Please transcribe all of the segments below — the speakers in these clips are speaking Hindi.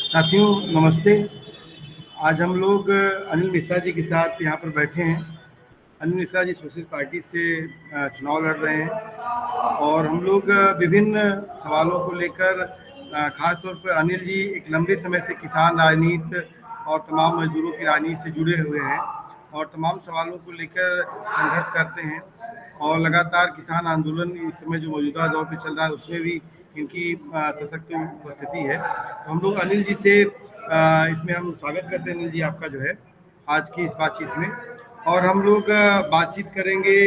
साथियों नमस्ते। आज हम लोग अनिल मिश्रा जी के साथ यहाँ पर बैठे हैं। अनिल मिश्रा जी सोशलिस्ट पार्टी से चुनाव लड़ रहे हैं और हम लोग विभिन्न सवालों को लेकर खास तौर पर अनिल जी एक लंबे समय से किसान राजनीति और तमाम मजदूरों की राजनीति से जुड़े हुए हैं और तमाम सवालों को लेकर संघर्ष करते हैं और लगातार किसान आंदोलन इस समय जो मौजूदा दौर पे चल रहा है उसमें भी इनकी सशक्त उपस्थिति है। तो हम लोग अनिल जी से इसमें हम स्वागत करते हैं अनिल जी आपका जो है आज की इस बातचीत में। और हम लोग बातचीत करेंगे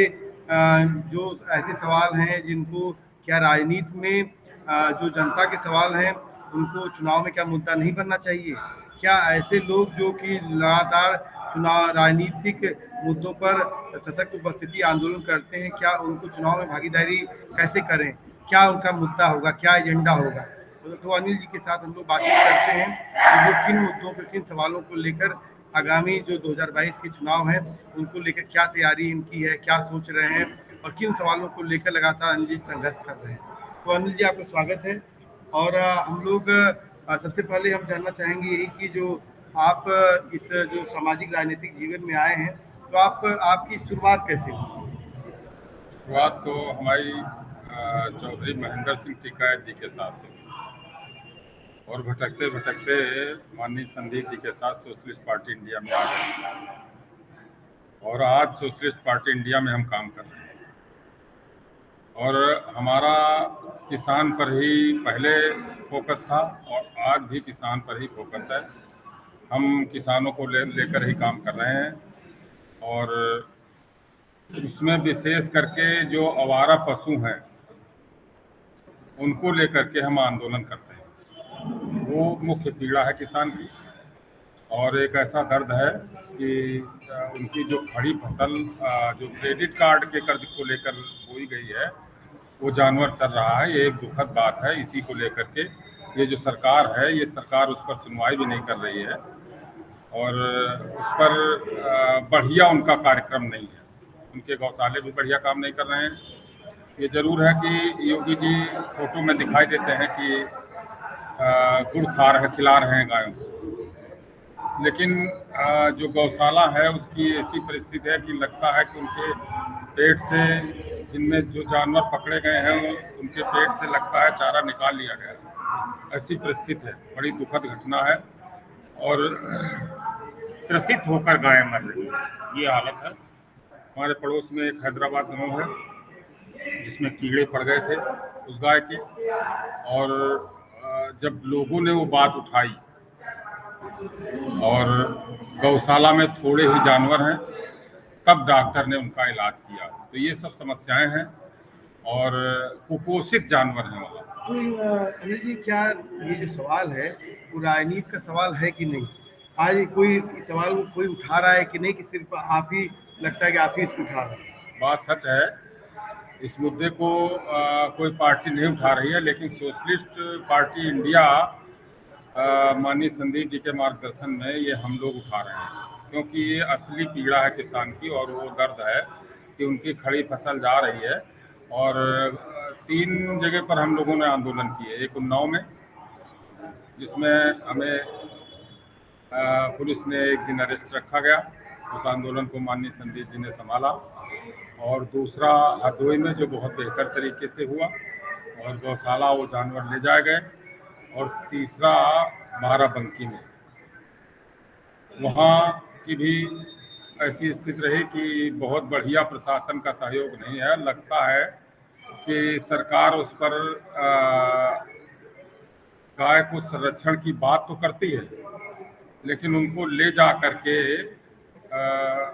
जो ऐसे सवाल हैं जिनको क्या राजनीति में जो जनता के सवाल हैं उनको चुनाव में क्या मुद्दा नहीं बनना चाहिए, क्या ऐसे लोग जो कि लगातार चुनाव राजनीतिक मुद्दों पर सशक्त उपस्थिति आंदोलन करते हैं क्या उनको चुनाव में भागीदारी कैसे करें, क्या उनका मुद्दा होगा, क्या एजेंडा होगा। तो अनिल जी के साथ हम लोग बातचीत करते हैं कि वो किन मुद्दों पर किन सवालों को लेकर आगामी जो 2022 के चुनाव हैं उनको लेकर क्या तैयारी इनकी है, क्या सोच रहे हैं और किन सवालों को लेकर लगातार अनिल जी संघर्ष कर रहे हैं। तो अनिल जी आपका स्वागत है। और हम लोग सबसे पहले हम जानना चाहेंगे यही कि जो आप इस जो सामाजिक राजनीतिक जीवन में आए हैं तो आपकी शुरुआत कैसे हुई? शुरुआत तो हमारी चौधरी महेंद्र सिंह टिकैत जी के साथ से और भटकते भटकते माननीय संदीप जी के साथ सोशलिस्ट पार्टी इंडिया में आ गए और आज सोशलिस्ट पार्टी इंडिया में हम काम कर रहे हैं और हमारा किसान पर ही पहले फोकस था और आज भी किसान पर ही फोकस है। हम किसानों को लेकर ही काम कर रहे हैं और उसमें विशेष करके जो आवारा पशु हैं उनको लेकर के हम आंदोलन करते हैं। वो मुख्य पीड़ा है किसान की और एक ऐसा दर्द है कि उनकी जो खड़ी फसल जो क्रेडिट कार्ड के कर्ज को लेकर बोई गई है वो जानवर चल रहा है। ये एक दुखद बात है। इसी को लेकर के ये जो सरकार है ये सरकार उस पर सुनवाई भी नहीं कर रही है और उस पर बढ़िया उनका कार्यक्रम नहीं है। उनके गौशाले भी बढ़िया काम नहीं कर रहे हैं। ये जरूर है कि योगी जी फोटो में दिखाई देते हैं कि गुड़ खिला रहे हैं गायों को, लेकिन जो गौशाला है उसकी ऐसी परिस्थिति है कि लगता है कि उनके पेट से जिनमें जो जानवर पकड़े गए हैं उनके पेट से लगता है चारा निकाल लिया गया। ऐसी परिस्थिति है, बड़ी दुखद घटना है और त्रसित होकर गायें मर रही है, ये हालत है। हमारे पड़ोस में एक हैदराबाद गांव है जिसमें कीड़े पड़ गए थे उस गाय के और जब लोगों ने वो बात उठाई और गौशाला में थोड़े ही जानवर हैं तब डॉक्टर ने उनका इलाज किया। तो ये सब समस्याएं हैं और कुपोषित जानवर हैं वहाँ। तो अनिल जी क्या ये जो सवाल है वो राजनीति का सवाल है कि नहीं? आज कोई इस सवाल को कोई उठा रहा है कि नहीं कि सिर्फ आप ही लगता है कि आप ही इसको उठा रहे हैं? बात सच है, इस मुद्दे को कोई पार्टी नहीं उठा रही है, लेकिन सोशलिस्ट पार्टी इंडिया माननीय संदीप जी के मार्गदर्शन में ये हम लोग उठा रहे हैं क्योंकि ये असली पीड़ा है किसान की और वो दर्द है कि उनकी खड़ी फसल जा रही है। और 3 जगह पर हम लोगों ने आंदोलन किए। एक उन्नाव में जिसमें हमें पुलिस ने एक दिन अरेस्ट रखा गया, उस आंदोलन को माननीय संदीप जी ने संभाला। और दूसरा हरदोई में जो बहुत बेहतर तरीके से हुआ और गौशाला वो जानवर ले जाए गए। और तीसरा बाराबंकी में, वहाँ की भी ऐसी स्थिति रही कि बहुत बढ़िया प्रशासन का सहयोग नहीं है। लगता है कि सरकार उस पर गाय को संरक्षण की बात तो करती है लेकिन उनको ले जा करके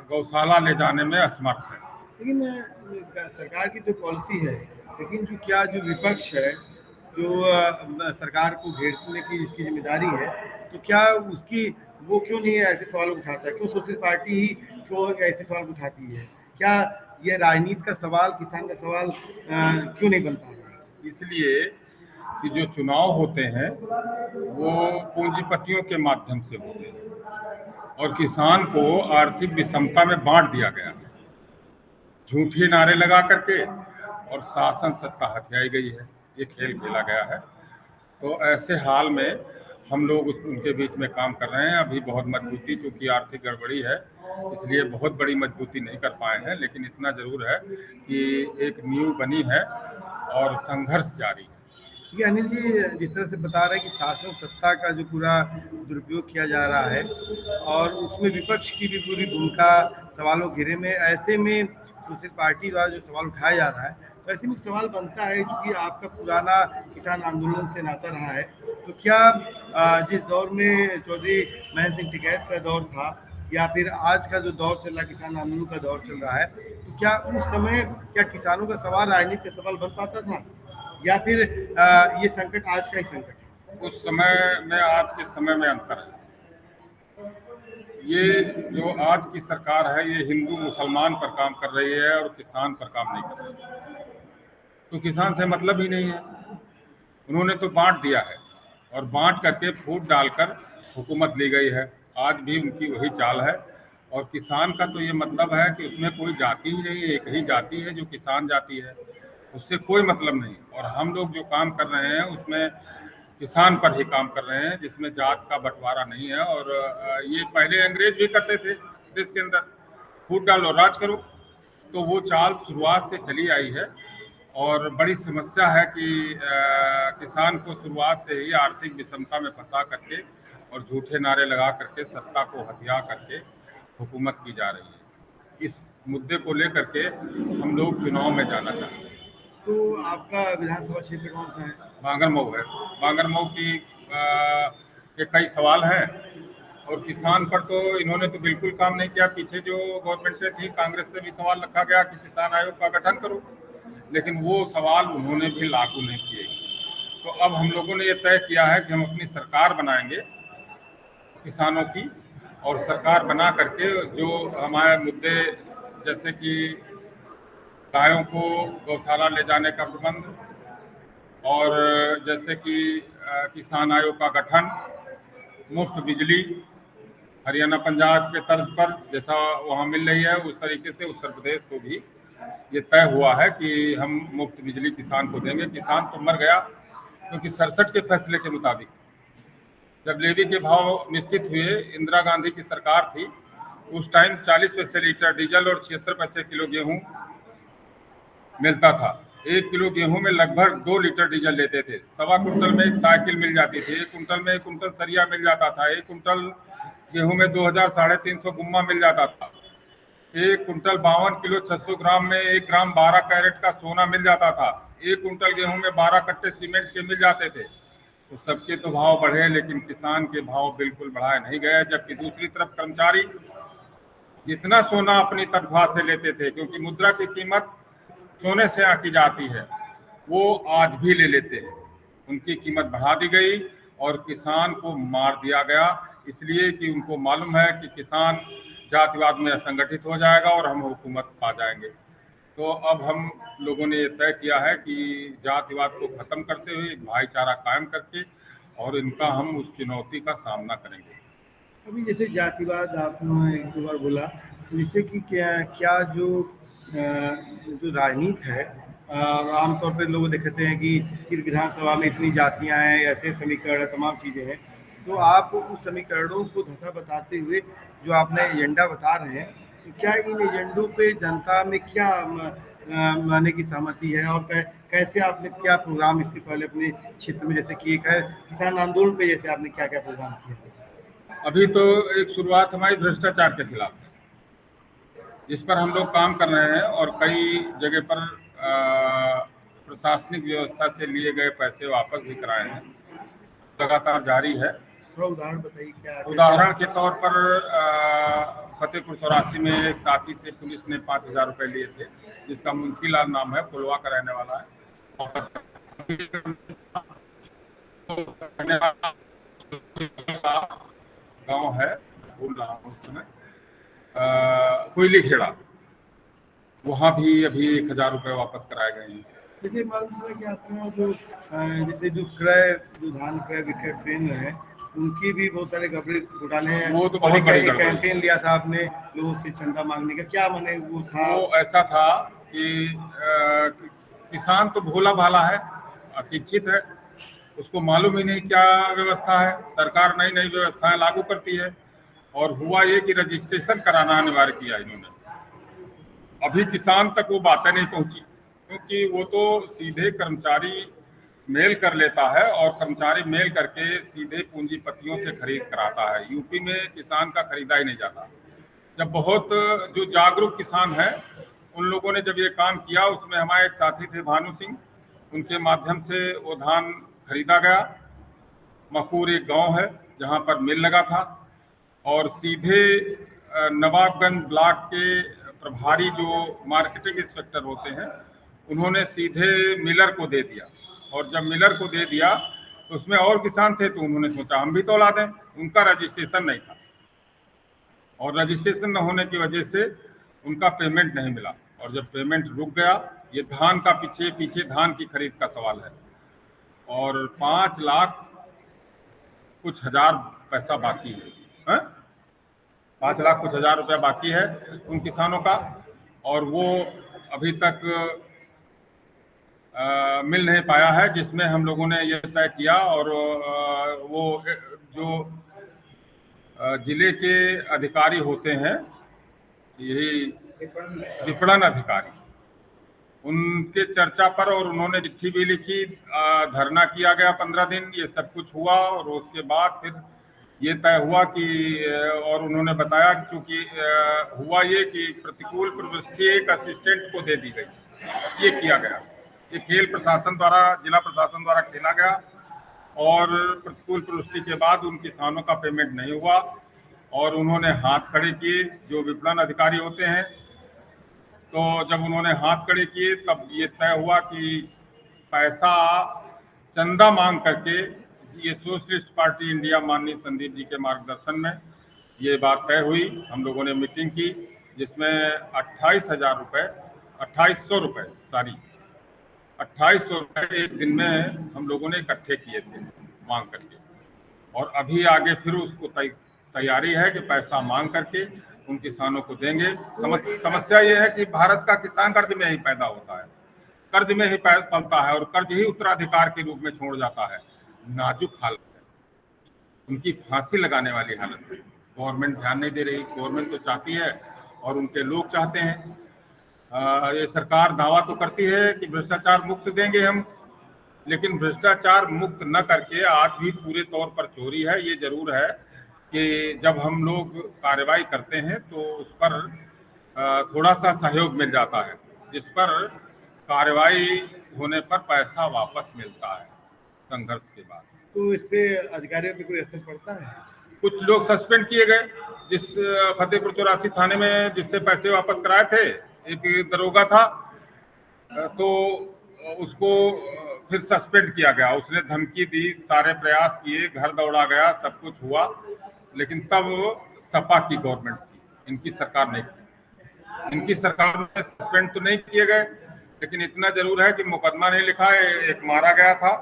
गौशाला ले जाने में असमर्थ है। लेकिन सरकार की तो पॉलिसी है, लेकिन जो विपक्ष है जो सरकार को घेरने की जिसकी जिम्मेदारी है, तो क्या उसकी वो क्यों नहीं ऐसे सवाल उठाता है? क्यों सोशलिस्ट पार्टी ही क्यों ऐसे सवाल उठाती है? क्या ये राजनीति का सवाल, किसान का सवाल क्यों नहीं बनता है? इसलिए कि जो चुनाव होते हैं वो पूंजीपतियों के माध्यम से होते हैं और किसान को आर्थिक विषमता में बांट दिया गया है। झूठे नारे लगा करके और शासन सत्ता हथियाई गई है, ये खेल खेला गया है। तो ऐसे हाल में हम लोग उनके बीच में काम कर रहे हैं। अभी बहुत मजबूती, चूंकि आर्थिक गड़बड़ी है इसलिए बहुत बड़ी मजबूती नहीं कर पाए हैं, लेकिन इतना जरूर है कि एक नींव बनी है और संघर्ष जारी है। ये अनिल जी जिस तरह से बता रहे हैं कि शासन सत्ता का जो पूरा दुरुपयोग किया जा रहा है और उसमें विपक्ष की भी पूरी भूमिका सवालों घेरे में, ऐसे में सोशल पार्टी द्वारा जो सवाल उठाया जा रहा है, तो ऐसे में एक सवाल बनता है क्योंकि आपका पुराना किसान आंदोलन से नाता रहा है, तो क्या जिस दौर में चौधरी महेंद्र सिंह टिकैत का दौर था या फिर आज का जो दौर चल रहा है, किसान आंदोलन का दौर चल रहा है, तो क्या उस समय क्या किसानों का सवाल राजनीति का सवाल बन पाता था या फिर ये संकट आज का ही संकट है? उस समय में आज के समय में अंतर है। ये जो आज की सरकार है ये हिंदू मुसलमान पर काम कर रही है और किसान पर काम नहीं कर रही है। तो किसान से मतलब ही नहीं है। उन्होंने तो बांट दिया है और बांट करके फूट डालकर हुकूमत ली गई है। आज भी उनकी वही चाल है और किसान का तो ये मतलब है कि उसमें कोई जाति ही नहीं है, एक ही जाति है जो किसान जाति है, उससे कोई मतलब नहीं। और हम लोग जो काम कर रहे हैं उसमें किसान पर ही काम कर रहे हैं, जिसमें जात का बंटवारा नहीं है। और ये पहले अंग्रेज भी करते थे देश के अंदर, फूट डालो राज करो। तो वो चाल शुरुआत से चली आई है और बड़ी समस्या है कि किसान को शुरुआत से ही आर्थिक विषमता में फंसा करके और झूठे नारे लगा करके सत्ता को हथिया करके हुकूमत की जा रही है। इस मुद्दे को लेकर के हम लोग चुनाव में जाना चाहते हैं। तो आपका विधानसभा क्षेत्र कौन सा है? बांगरमऊ है। बांगरमऊ की के कई सवाल हैं और किसान पर तो इन्होंने तो बिल्कुल काम नहीं किया। पीछे जो गवर्नमेंटें थी कांग्रेस से भी सवाल रखा गया कि किसान आयोग का गठन करो, लेकिन वो सवाल उन्होंने भी लागू नहीं किए। तो अब हम लोगों ने ये तय किया है कि हम अपनी सरकार बनाएंगे किसानों की, और सरकार बना करके जो हमारे मुद्दे जैसे कि गायों को गौशाला ले जाने का प्रबंध, और जैसे कि किसान आयोग का गठन, मुफ्त बिजली हरियाणा पंजाब के तर्ज पर जैसा वहाँ मिल रही है उस तरीके से उत्तर प्रदेश को भी ये तय हुआ है कि हम मुफ्त बिजली किसान को देंगे। किसान तो मर गया क्योंकि 67 के फैसले के मुताबिक जब लेवी के भाव निश्चित हुए, इंदिरा गांधी की सरकार थी, उस टाइम 40 पैसे लीटर डीजल और 76 पैसे किलो गेहूं मिलता था। 1 किलो गेहूं में लगभग 2 लीटर डीजल लेते थे। 1.25 कुंटल में एक साइकिल मिल जाती थी। 1 कुंटल में 1 कुंटल सरिया मिल जाता था। 1 कुंटल गेहूं में 2350 गुम्मा मिल जाता था। 1 कुंटल 52 किलो 600 ग्राम में 1 ग्राम 12 कैरेट का सोना मिल जाता था। 1 कुंटल गेहूं में 12 कट्टे सीमेंट के मिल जाते थे। तो सबके तो भाव बढ़े, लेकिन किसान के भाव बिल्कुल बढ़ाए नहीं गए। जबकि दूसरी तरफ कर्मचारी जितना सोना अपनी तनख्वाह से लेते थे, क्योंकि मुद्रा की कीमत सोने से आकी जाती है, वो आज भी ले लेते हैं। उनकी कीमत बढ़ा दी गई और किसान को मार दिया गया, इसलिए कि उनको मालूम है कि किसान जातिवाद में असंगठित हो जाएगा और हम हुकूमत पा जाएंगे। तो अब हम लोगों ने ये तय किया है कि जातिवाद को खत्म करते हुए एक भाईचारा कायम करके और इनका हम उस चुनौती का सामना करेंगे। अभी जैसे जातिवाद आपने एक दो बार बोला, तो इससे कि क्या जो राजनीति है, आमतौर पर लोग देखते हैं कि इस विधानसभा में इतनी जातियां हैं, ऐसे समीकरण तमाम चीज़ें हैं, तो आप उस समीकरणों को धोखा बताते हुए जो आपने एजेंडा बता रहे हैं, तो क्या इन एजेंडों पे जनता में क्या मानने की सहमति है और कैसे आपने क्या प्रोग्राम इसके पहले अपने क्षेत्र में, जैसे कि एक है किसान आंदोलन पे, जैसे आपने क्या क्या प्रोग्राम किया? अभी तो एक शुरुआत हमारी भ्रष्टाचार के खिलाफ, जिस पर हम लोग काम कर रहे हैं और कई जगह पर प्रशासनिक व्यवस्था से लिए गए पैसे वापस भी कराए हैं, लगातार जारी है। थोड़ा उदाहरण बताइए क्या? उदाहरण के तौर पर फतेहपुर 84 में एक साथी से पुलिस ने 5000 रुपए लिए थे, जिसका मुंशीलाल नाम है, पुलवा का रहने वाला है। वापस गांव है, भूल रहा हूँ उस समय, कोयली खेड़ा, वहाँ भी अभी 1000 रुपए वापस कराए गए हैं। जैसे मालूम चला कि आपके यहाँ जो जैसे जो क्रय, जो धान क्रय विक्रय केंद्र है, उनकी भी बहुत सारे घोटाले हैं। वो तो बहुत बड़ी कैंपेन लिया था आपने लोगों से चंदा मांगने का, क्या माने वो था? वो ऐसा था कि किसान तो भोला भाला है, अशिक्षित है, उसको मालूम ही नहीं क्या व्यवस्था है। सरकार नई नई व्यवस्थाएं लागू करती है और हुआ ये कि रजिस्ट्रेशन कराना अनिवार्य किया इन्होंने। अभी किसान तक वो बातें नहीं पहुंची, क्योंकि वो तो सीधे कर्मचारी मेल कर लेता है और कर्मचारी मेल करके सीधे पूंजीपतियों से खरीद कराता है। यूपी में किसान का खरीदा ही नहीं जाता। जब बहुत जो जागरूक किसान हैं उन लोगों ने जब ये काम किया, उसमें हमारे एक साथी थे भानु सिंह, उनके माध्यम से वो धान खरीदा गया। मकूर एक गांव है जहां पर मिल लगा था और सीधे नवाबगंज ब्लॉक के प्रभारी जो मार्केटिंग इंस्पेक्टर होते हैं उन्होंने सीधे मिलर को दे दिया। और जब मिलर को दे दिया तो उसमें और किसान थे, तो उन्होंने सोचा हम भी तौला दें। उनका रजिस्ट्रेशन नहीं था और रजिस्ट्रेशन न होने की वजह से उनका पेमेंट नहीं मिला। और जब पेमेंट रुक गया, ये धान का पीछे पीछे धान की खरीद का सवाल है, और 5 लाख कुछ हजार पैसा बाकी है, 5 लाख कुछ हजार रुपया बाकी है उन किसानों का, और वो अभी तक मिल नहीं पाया है, जिसमें हम लोगों ने ये तय किया। और वो जो जिले के अधिकारी होते हैं, यही विपणन अधिकारी, उनके चर्चा पर, और उन्होंने चिट्ठी भी लिखी, धरना किया गया 15 दिन, ये सब कुछ हुआ। और उसके बाद फिर ये तय हुआ कि, और उन्होंने बताया कि चूंकि हुआ ये कि प्रतिकूल प्रविष्टि एक असिस्टेंट को दे दी गई। ये किया गया, ये खेल प्रशासन द्वारा, जिला प्रशासन द्वारा खेला गया, और प्रतिकूल प्रविष्टि के बाद उन किसानों का पेमेंट नहीं हुआ और उन्होंने हाथ खड़े किए, जो विपणन अधिकारी होते हैं। तो जब उन्होंने हाथ खड़े किए तब ये तय हुआ कि पैसा चंदा मांग करके, ये सोशलिस्ट पार्टी इंडिया माननीय संदीप जी के मार्गदर्शन में ये बात तय हुई। हम लोगों ने मीटिंग की जिसमें 28,000 रुपये, 2,800 रुपये, सॉरी 2,800 रुपये एक दिन में हम लोगों ने इकट्ठे किए थे मांग करके। और अभी आगे फिर उसको तैयारी है कि पैसा मांग करके उन किसानों को देंगे। समस्या ये है कि भारत का किसान कर्ज में ही पैदा होता है, कर्ज में ही पलता है और कर्ज ही उत्तराधिकार के रूप में छोड़ जाता है। नाजुक हालत है, उनकी फांसी लगाने वाली हालत है। गवर्नमेंट ध्यान नहीं दे रही। गवर्नमेंट तो चाहती है और उनके लोग चाहते हैं। ये सरकार दावा तो करती है कि भ्रष्टाचार मुक्त देंगे हम, लेकिन भ्रष्टाचार मुक्त न करके आज भी पूरे तौर पर चोरी है। ये जरूर है कि जब हम लोग कार्रवाई करते हैं तो उस पर थोड़ा सा सहयोग मिल जाता है, जिस पर कार्रवाई होने पर पैसा वापस मिलता है संघर्ष के बाद। तो इस पे अधिकारियों पे कोई असर पड़ता है? कुछ लोग सस्पेंड किए गए, जिस फतेहपुर 84 थाने में जिससे पैसे वापस कराए थे, एक दरोगा था, तो उसको फिर सस्पेंड किया गया। उसने धमकी दी, सारे प्रयास किए, घर दौड़ा गया, सब कुछ हुआ, लेकिन तब सपा की गवर्नमेंट थी, इनकी सरकार नहीं थी। इनकी सरकार में सस्पेंड तो नहीं किए गए, लेकिन इतना जरूर है कि मुकदमा नहीं लिखा है। एक मारा गया था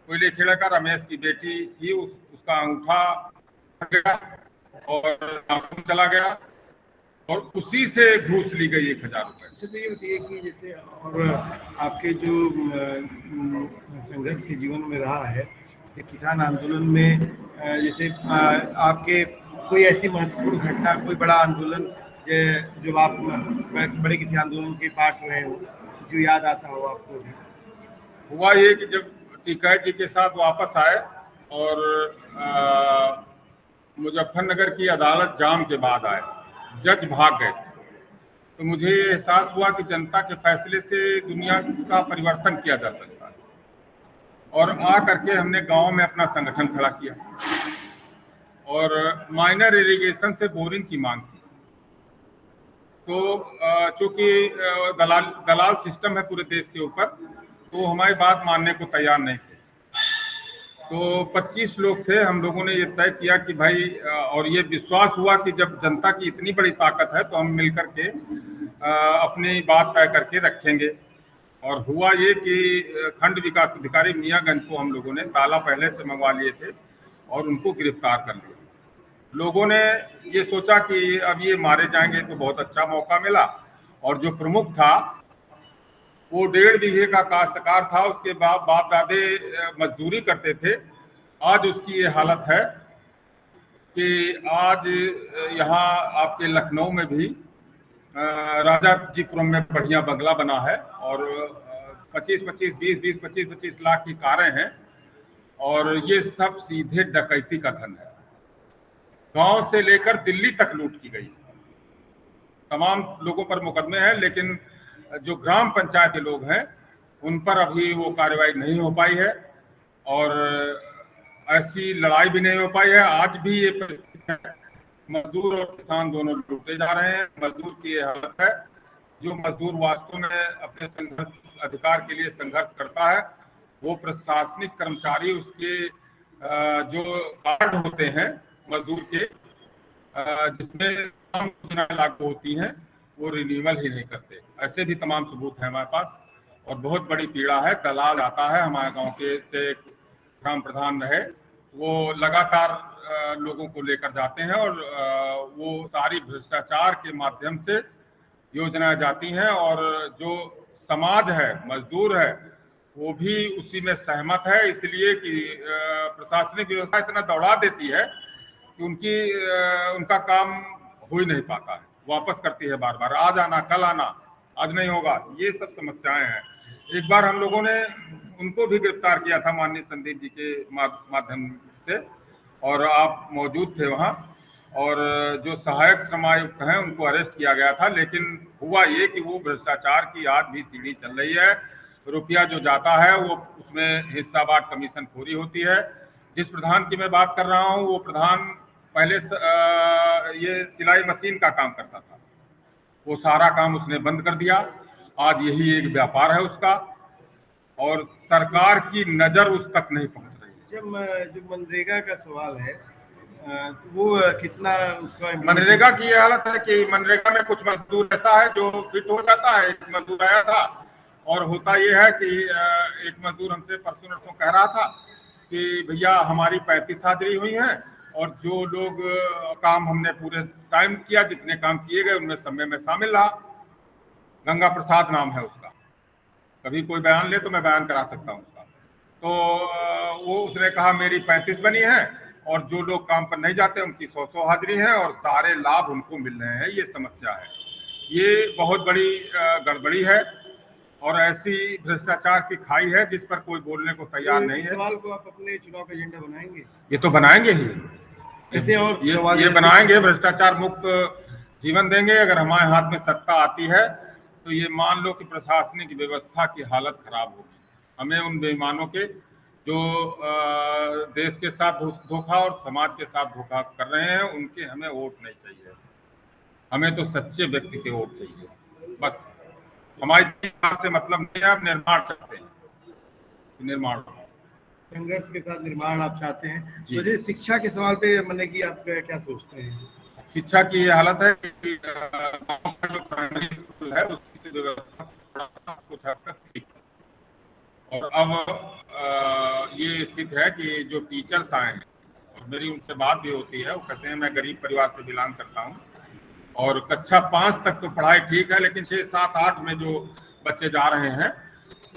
कोयले खेड़ा का, रमेश की बेटी थी, उसका अंगूठा गया और नाखून चला गया और उसी से घूस ली गई 1,000 रुपये। अच्छा, तो ये बताइए कि जैसे और आपके जो संघर्ष के जीवन में रहा है, कि किसान आंदोलन में जैसे आपके कोई ऐसी महत्वपूर्ण घटना, कोई बड़ा आंदोलन जो आप बड़े किसी आंदोलन के पार्ट रहे हो, जो याद आता हो आपको? हुआ ये कि जब टिकैत जी के साथ वापस आए और मुजफ्फरनगर की अदालत जाम के बाद आए, जज भाग गए, तो मुझे एहसास हुआ कि जनता के फैसले से दुनिया का परिवर्तन किया जा सकता है। और आ करके हमने गांव में अपना संगठन खड़ा किया और माइनर इरिगेशन से बोरिंग की मांग की। तो चूंकि दलाल सिस्टम है पूरे देश के ऊपर, तो हमारी बात मानने को तैयार नहीं थे। तो 25 लोग थे, हम लोगों ने ये तय किया कि भाई, और ये विश्वास हुआ कि जब जनता की इतनी बड़ी ताकत है तो हम मिलकर के अपनी बात तय करके रखेंगे। और हुआ ये कि खंड विकास अधिकारी मियाँगंज को हम लोगों ने ताला पहले से मंगवा लिए थे और उनको गिरफ्तार कर लिया। लोगों ने ये सोचा कि अब ये मारे जाएंगे, तो बहुत अच्छा मौका मिला। और जो प्रमुख था वो 1.5 बीघे का काश्तकार था, उसके बाप दादे मजदूरी करते थे। आज उसकी ये हालत है कि आज यहाँ आपके लखनऊ में भी राजा जीपुरम में बढ़िया बंगला बना है और 25-25 लाख की कारें हैं और ये सब सीधे डकैती का धन है। गांव से लेकर दिल्ली तक लूट की गई। तमाम लोगों पर मुकदमे हैं, लेकिन जो ग्राम पंचायत के लोग हैं उन पर अभी वो कार्रवाई नहीं हो पाई है और ऐसी लड़ाई भी नहीं हो पाई है। आज भी ये परिस्थिति है, मजदूर और किसान दोनों लूटे जा रहे हैं। मजदूर की ये हालत है। जो मजदूर वास्तव में अपने संघर्ष अधिकार के लिए संघर्ष करता है, वो प्रशासनिक कर्मचारी उसके जो कार्ड होते हैं मजदूर के, जिसमें तमाम योजनाएं लागू होती हैं, वो रिन्यूअल ही नहीं करते। ऐसे भी तमाम सबूत हैं हमारे पास और बहुत बड़ी पीड़ा है। दलाल आता है हमारे गांव के से, ग्राम प्रधान रहे, वो लगातार लोगों को लेकर जाते हैं और वो सारी भ्रष्टाचार के माध्यम से योजनाएं जाती हैं और जो समाज है, मजदूर है, वो भी उसी में सहमत है। इसलिए कि प्रशासनिक व्यवस्था इतना दौड़ा देती है कि उनका काम हो ही नहीं पाता है। वापस करती है बार बार, आज आना कल आना, आज नहीं होगा, ये सब समस्याएं हैं। एक बार हम लोगों ने उनको भी गिरफ्तार किया था माननीय संदीप जी के माध्यम से और आप मौजूद थे वहाँ, और जो सहायक श्रम आयुक्त हैं उनको अरेस्ट किया गया था। लेकिन हुआ ये कि वो भ्रष्टाचार की आज भी सीढ़ी चल रही है। रुपया जो जाता है वो उसमें हिस्सावार कमीशन खोरी होती है। जिस प्रधान की मैं बात कर रहा हूँ वो प्रधान पहले ये सिलाई मशीन का काम करता था, वो सारा काम उसने बंद कर दिया। आज यही एक व्यापार है उसका और सरकार की नजर उस तक नहीं पहुंच रही है। जब मनरेगा का सवाल है तो वो कितना उसका मनरेगा की ये हालत है कि मनरेगा में कुछ मजदूर ऐसा है जो फिट हो जाता है। एक मजदूर आया था और होता ये है कि एक मजदूर हमसे परसों नरसों कह रहा था कि भैया हमारी 35 हाजिरी हुई है और जो लोग काम हमने पूरे टाइम किया, जितने काम किए गए उनमें समय में शामिल रहा। गंगा प्रसाद नाम है उसका, कभी कोई बयान ले तो मैं बयान करा सकता हूँ उसका। तो वो उसने कहा मेरी 35 बनी है और जो लोग काम पर नहीं जाते उनकी 100 हाजिरी है और सारे लाभ उनको मिल रहे हैं। ये समस्या है, ये बहुत बड़ी गड़बड़ी है और ऐसी भ्रष्टाचार की खाई है जिस पर कोई बोलने को तैयार नहीं है। सवाल को आप अपने चुनाव का एजेंडा बनाएंगे? ये तो बनाएंगे ही, ऐसे और ये बनाएंगे, भ्रष्टाचार मुक्त जीवन देंगे। अगर हमारे हाथ में सत्ता आती है तो ये मान लो कि प्रशासनिक व्यवस्था की हालत खराब होगी। हमें उन बेईमानों के जो देश के साथ धोखा और समाज के साथ धोखा कर रहे हैं उनके हमें वोट नहीं चाहिए। हमें तो सच्चे व्यक्ति के वोट चाहिए। बस हमारी से मतलब नहीं है, आप निर्माण चाहते हैं, निर्माण संघर्ष के साथ निर्माण आप चाहते हैं। तो शिक्षा के सवाल पे मैंने कि आप क्या सोचते हैं? शिक्षा की ये हालत है कि गांव का जो प्राइमरी स्कूल है उसकी व्यवस्था थोड़ा सा कुछ हद तक ठीक है और अब ये स्थिति है कि जो टीचर्स आए हैं और मेरी उनसे बात भी होती है, वो कहते हैं मैं गरीब परिवार से बिलोंग करता हूँ और कक्षा 5 तक तो पढ़ाई ठीक है, लेकिन 6, 7, 8 में जो बच्चे जा रहे हैं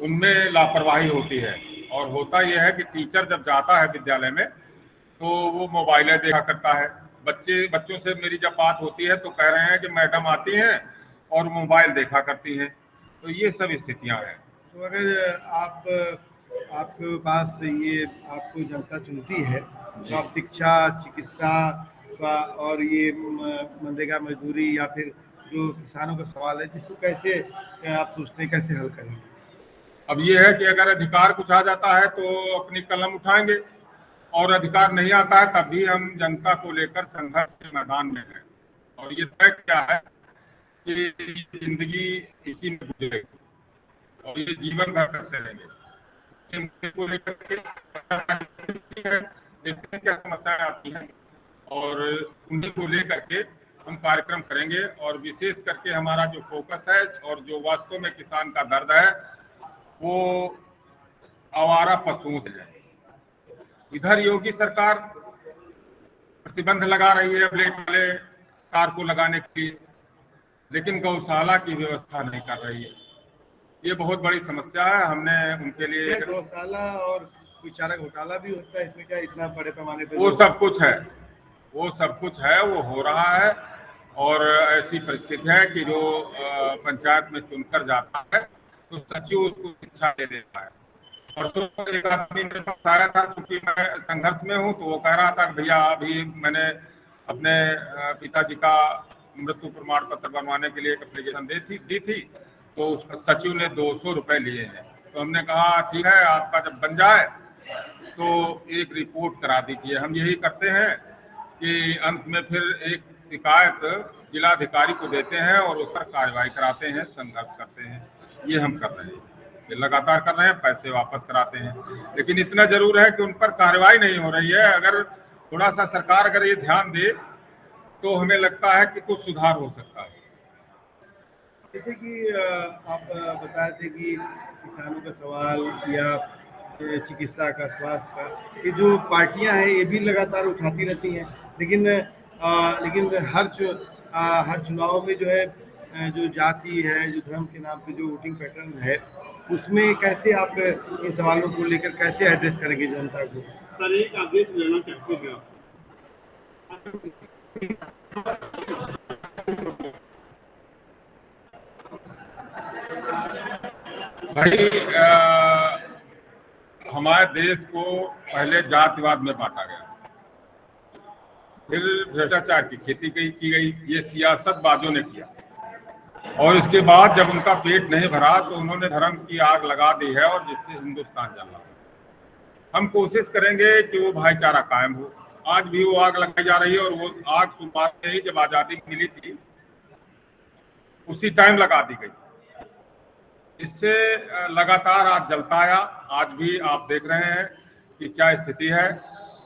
उनमें लापरवाही होती है। और होता यह है कि टीचर जब जाता है विद्यालय में तो वो मोबाइलें देखा करता है। बच्चों से मेरी जब बात होती है तो कह रहे हैं कि मैडम आती हैं और मोबाइल देखा करती हैं। तो ये सब स्थितियां हैं। तो अगर आपके पास ये आपको जनता चुनती है तो आप शिक्षा, चिकित्सा और ये मनरेगा मजदूरी या फिर जो किसानों का सवाल है जिसको कैसे आप सोचते हैं कैसे हल करेंगे? अब ये है कि अगर अधिकार कुछ आ जाता है तो अपनी कलम उठाएंगे और अधिकार नहीं आता है तब भी हम जनता को लेकर संघर्ष के मैदान में हैं। और ये तय क्या है कि जिंदगी इसी में गुजरेगी और ये जीवन भर करते रहेंगे। को लेकर देखते हैं क्या समस्याएं आती हैं और उन्हीं को लेकर के हम कार्यक्रम करेंगे। और विशेष करके हमारा जो फोकस है और जो वास्तव में किसान का दर्द है वो आवारा पशुओं से है। इधर योगी सरकार प्रतिबंध लगा रही है ब्लेड वाले कार को लगाने के लिए, लेकिन गौशाला की व्यवस्था नहीं कर रही है। ये बहुत बड़ी समस्या है। हमने उनके लिए क्या गौशाला और कोई चारा घोटाला भी होता है इसमें? क्या इतना बड़े पैमाने पे वो सब कुछ है, वो सब कुछ है, वो हो रहा है। और ऐसी परिस्थिति है कि जो पंचायत में चुनकर जाता है तो सचिव उसको शिक्षा दे देता है। और तो एक आदमी मेरे पास आया था, चूंकि मैं संघर्ष में हूँ, तो वो कह रहा था कि भैया अभी मैंने अपने पिताजी का मृत्यु प्रमाण पत्र बनवाने के लिए एक एप्लीकेशन दी थी, तो उस सचिव ने 200 रुपए लिए हैं। तो हमने कहा ठीक है, आपका जब बन जाए तो एक रिपोर्ट करा दीजिए। हम यही करते हैं कि अंत में फिर एक शिकायत जिलाधिकारी को देते हैं और उस पर कार्रवाई कराते हैं, संघर्ष करते हैं। ये हम कर रहे हैं, ये लगातार कर रहे हैं, पैसे वापस कराते हैं। लेकिन इतना जरूर है कि उन पर कार्रवाई नहीं हो रही है। अगर थोड़ा सा सरकार अगर ये ध्यान दे तो हमें लगता है कि कुछ सुधार हो सकता है। जैसे कि आप बता रहे थे कि किसानों का सवाल या चिकित्सा का, स्वास्थ्य का, ये जो पार्टियां हैं ये भी लगातार उठाती रहती हैं, लेकिन हर चुनाव में जो है जो जाति है, जो धर्म के नाम पे जो वोटिंग पैटर्न है, उसमें कैसे आप इन सवालों को लेकर कैसे एड्रेस करेंगे जनता को? सर, एक आदेश लेना चाहते हैं भाई, हमारे देश को पहले जातिवाद में बांटा गया, फिर भ्रष्टाचार की खेती की गई, ये सियासतबाजों ने किया। और इसके बाद जब उनका पेट नहीं भरा तो उन्होंने धर्म की आग लगा दी है, और जिससे हिंदुस्तान जल रहा है। हम कोशिश करेंगे कि वो भाईचारा कायम हो। आज भी वो आग लगाई जा रही है, और वो आग शुरुआत में ही जब आजादी मिली थी उसी टाइम लगा दी गई। इससे लगातार आज जलता आया। आज भी आप देख रहे हैं कि क्या स्थिति है,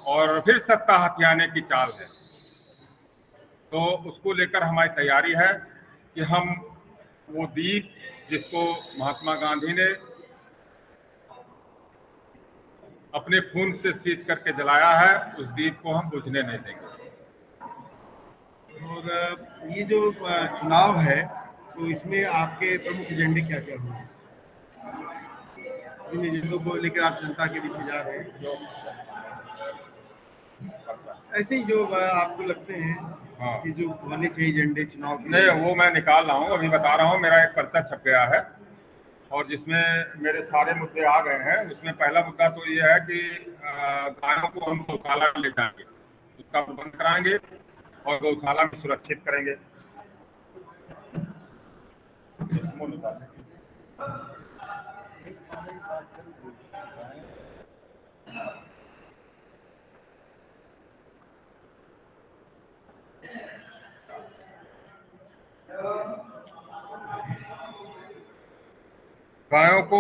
और फिर सत्ता हथियाने की चाल है। तो उसको लेकर हमारी तैयारी है कि हम वो दीप जिसको महात्मा गांधी ने अपने खून से सींच करके जलाया है, उस दीप को हम बुझने नहीं देंगे। और ये जो चुनाव है, तो इसमें आपके प्रमुख एजेंडे क्या क्या होंगे? इन एजेंडों को लेकर आप जनता के बीच में जा रहे हैं, ऐसे ही जो आपको लगते हैं हाँ, कि जो होने चाहिए एजेंडे चुनाव के? नहीं, वो मैं निकाल रहा हूँ, अभी बता रहा हूँ। मेरा एक पर्चा छप गया है और जिसमें मेरे सारे मुद्दे आ गए हैं। उसमें पहला मुद्दा तो ये है कि गायों को हम गौशाला में ले जाएंगे, उसका प्रबंध कराएंगे और गौशाला में सुरक्षित करेंगे। गायों को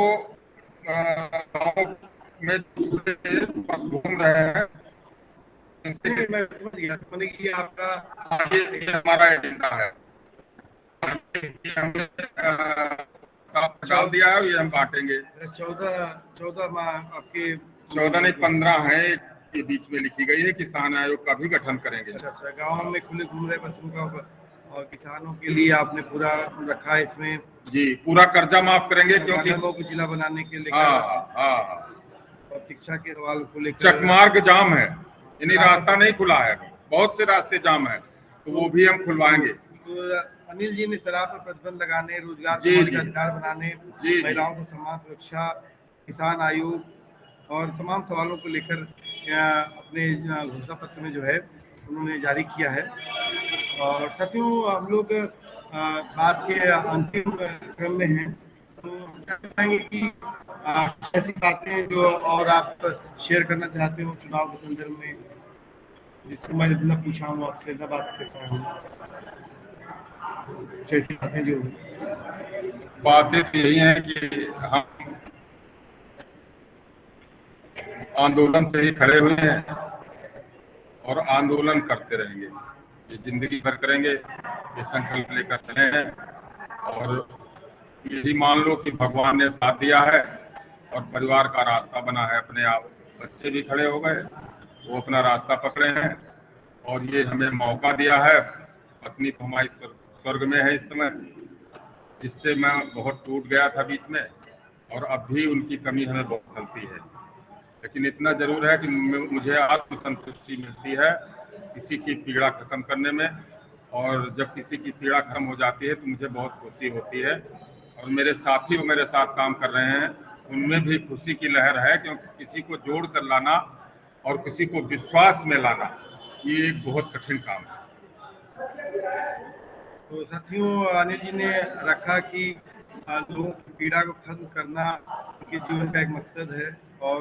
गाँव में बस घूम रहे हैं, इनसे मैं समझ गया, मैंने कि आपका ये हमारा एजेंडा है। ये हमने साफ डाल दिया है, ये हम बांटेंगे। 14 आपके 14 नहीं 15 है के बीच में लिखी गई है। किसान आयोग का भी गठन करेंगे। अच्छा, गाँव में खुले घूम रहे बच्चों का, और किसानों के लिए आपने पूरा रखा है इसमें? जी, पूरा कर्जा माफ करेंगे, क्योंकि को जिला बनाने के लिए। और शिक्षा के सवाल को लेकर चकमार्ग जाम है, यानी रास्ता नहीं खुला है, बहुत से रास्ते जाम है, तो वो भी हम खुलवाएंगे। तो अनिल जी ने शराब पर प्रतिबंध लगाने, रोजगार जी, का अधिकार बनाने, महिलाओं को सम्मान, सुरक्षा, किसान आयोग और तमाम सवालों को लेकर अपने घोषणा पत्र में जो है उन्होंने जारी किया है। और साथियों, हम लोग बात के अंतिम क्रम में हैं, तो हम क्या चाहेंगे कि ऐसी बातें जो और आप शेयर करना चाहते हो चुनाव के संदर्भ में, जिसको मैं जितना पूछा हूँ आपसे न बात करता हूँ, ऐसी बातें जो बातें यही है कि हम आंदोलन से ही खड़े हुए हैं और आंदोलन करते रहेंगे। ये जिंदगी भर करेंगे, ये संकल्प लेकर चले हैं। और यही मान लो कि भगवान ने साथ दिया है और परिवार का रास्ता बना है अपने आप। बच्चे भी खड़े हो गए, वो अपना रास्ता पकड़े हैं, और ये हमें मौका दिया है। पत्नी तो हमारी स्वर्ग में है इस समय, जिससे मैं बहुत टूट गया था बीच में, और अब भी उनकी कमी हमें बहुत खलती है। लेकिन इतना जरूर है कि मुझे आत्मसंतुष्टि मिलती है किसी की पीड़ा खत्म करने में, और जब किसी की पीड़ा खत्म हो जाती है तो मुझे बहुत खुशी होती है। और मेरे साथी जो मेरे साथ काम कर रहे हैं उनमें भी खुशी की लहर है, क्योंकि किसी को जोड़ कर लाना और किसी को विश्वास में लाना ये एक बहुत कठिन काम है। तो साथियों, अनिल जी ने रखा कि लोगों की पीड़ा को खत्म करना उनके जीवन का एक मकसद है, और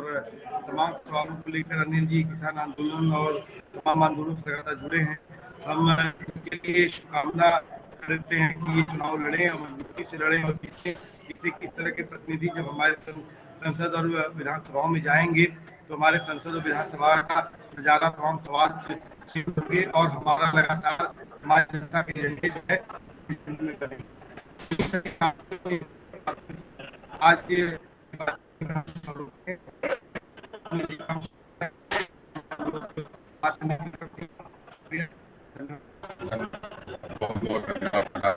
तमाम सवालों को लेकर अनिल जी किसान आंदोलन और तमाम आंदोलनों से लगातार जुड़े हैं। हम इनके लिए शुभकामना करते हैं कि ये चुनाव लड़ें और मजबूती से लड़ें, और किस तरह के प्रतिनिधि जब हमारे संसद और विधानसभाओं में जाएंगे तो हमारे संसद और विधानसभा का नजारा तमाम सवाल से होंगे, और हमारा लगातार हमारी जनता के एजेंडे जो है में करेंगे। आज ये बहुत बहुत धन्यवाद।